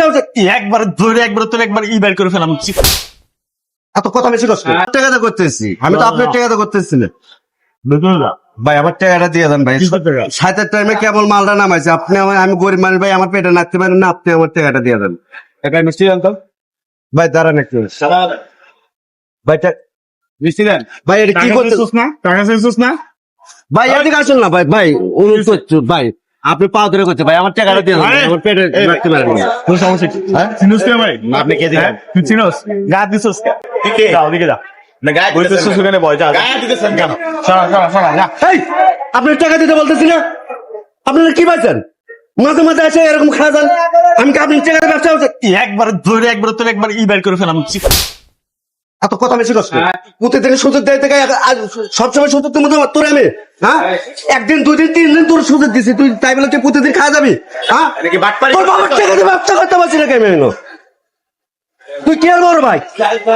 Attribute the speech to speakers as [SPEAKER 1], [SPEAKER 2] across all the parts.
[SPEAKER 1] উঠে একবার ধরে একবার তোর একবার ই বের করে ফেলাম। এত কথা বেশি কষ্ট টাকাটা করতেছি আমি তো আপনার টাকাটা করতেছি না ভাই। আমার টাকাটা দিয়ে দেন ভাই। সাতের টাইমে কেবল মালটা নামাইছে আপনি আমি গরিব মানুষ ভাই, আমার পেটে নাচতে পারেন না, আপনি আমার টাকাটা দিয়ে দেন। মিষ্টি দেন তো ভাই, দাঁড়ান একটু ভাই। মিষ্টি দেন ভাই। এটা কি করতেছিস না? টাকা চাইছিস না ভাই? এদিকে আসুন না ভাই। ভাই ভাই আপনি পা ধরে করছে ভাই, আমার টাকাটা দিয়ে দেন। আমার পেটে রাখতে পারেন না।
[SPEAKER 2] তোর সমস্যা কি? চিনোস কে ভাই?
[SPEAKER 1] আপনি কে দিলেন?
[SPEAKER 2] তুই চিনোস? গা দিছোস কে? যাও দিকে যা।
[SPEAKER 3] না গায়ে
[SPEAKER 2] বলতেছিস ওখানে বয় যা।
[SPEAKER 3] গায়ে দিতেছেন কেন?
[SPEAKER 2] সরা যা।
[SPEAKER 1] এই আপনার টাকা দিতে বলতেছি না? আপনারা কি পাইছেন? মাঝে মাঝে এসে এরকম খাওয়া যান। আমি কি আপনার টাকাটা ব্যবসা করছি? একবার ধরে একবার তোর একবার ই বের করে ফেলাম। এত কথা বেশি কষ্ট প্রতিদিন সুযোগ দেয় থেকে সবসময় সুযোগ তুমি তো তোর আমি হ্যাঁ একদিন দুই দিন তিন দিন তোর সুযোগ দিছি, তুই তাই বলে তুই প্রতিদিন খাওয়া যাবি? হ্যাঁ
[SPEAKER 3] নাকি বাটপারি
[SPEAKER 1] তোর বাবার টাকা দিয়ে ব্যবসা করতে পারছি না কেন? তুই কি আর বড় ভাই?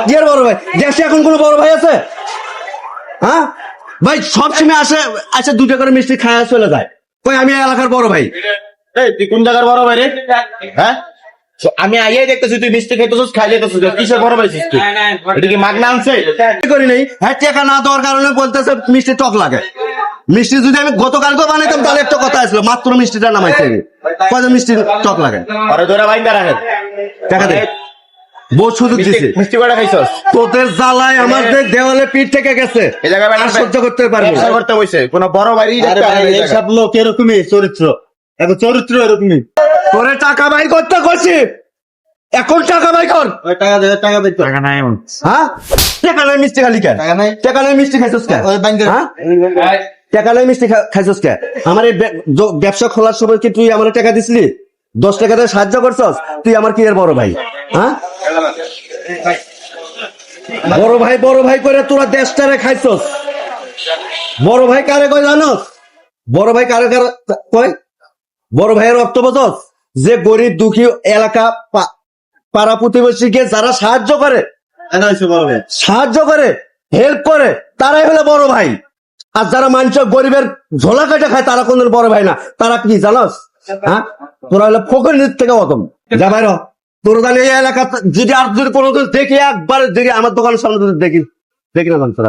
[SPEAKER 1] কি আর বড় ভাই? দেশে এখন কোনো বড় ভাই আছে? হ্যাঁ ভাই সবসময় আসে আসে দুটো করে মিষ্টি খাওয়া চলে যায়। কই আমি এলাকার বড় ভাই।
[SPEAKER 3] এই তুই কোন জায়গার বড় ভাই রে? হ্যাঁ আমি আইয়াই দেখতেছি তুই মিষ্টি খাইতেছিস, খাই যেতেছিস, কিসের বড় ভাই তুই? এটা কি মাগনা আনছে?
[SPEAKER 1] করি নাই হ্যাঁ, টাকা না দেওয়ার কারণে বলতেছে মিষ্টি টক লাগে। মিষ্টি যদি আমি গতকালকে বানাইতাম তাহলে একটা কথা আসলো, মাত্র মিষ্টিটা নামাইছে কয়জন মিষ্টি টক লাগে।
[SPEAKER 3] আরে ধরে বাইন্দা রাখেন,
[SPEAKER 1] টাকা দে বহু সুযোগ দিছে।
[SPEAKER 3] মিষ্টি কটা খাইছস?
[SPEAKER 1] তোদের জ্বালায় আমার দেওয়ালে পিঠ থেকে গেছে,
[SPEAKER 3] এই জায়গায়
[SPEAKER 1] আর সহ্য করতে পারবো
[SPEAKER 3] ব্যবসা করতে বসে কোন বড় ভাই
[SPEAKER 2] এইসব লোক এরকমই চরিত্র, এখন চরিত্র এরকমই।
[SPEAKER 1] তোরে টাকা বাই করতে করছি, এখন টাকা বাই কর।
[SPEAKER 2] টাকা দে, টাকা দে। টাকা নাই এমন।
[SPEAKER 1] হ্যাঁ টাকা নাই মিষ্টি খালি কে?
[SPEAKER 2] টাকা নাই।
[SPEAKER 1] টাকা নাই মিষ্টি খাইছস কে? হ্যাঁ টাকা নাই মিষ্টি খাইছস কে? আমার এই ব্যবসা খোলার সময় কি তুই আমার টাকা দিছিলি? 10 টাকা দিয়ে সাহায্য করছস? তুই আমার কি এর বড় ভাই? হ্যাঁ বড় ভাই করে তোরা দেশটারে খাইছস। বড় ভাই কারে কয় জানোস? বড় ভাই কারে কারে কয়? বড় ভাইয়ের অর্থ বোঝস? যে গরিব দুঃখী এলাকা পাড়া প্রতিবেশীকে যারা সাহায্য করে, হেল্প করে, তারাই হলো বড় ভাই। আর যারা মানুষ গরিবের ঝোলা কেটে খায় তারা কোনদিন বড় ভাই না। তারা কি জানোস? হ্যাঁ তোরা হলো ফকির থেকে অতম। যা বাইর তোর জানি এই এলাকা যদি আর যদি কোনোদিন দেখি একবার দেখি আমার দোকানের সামনে দেখি না জানতো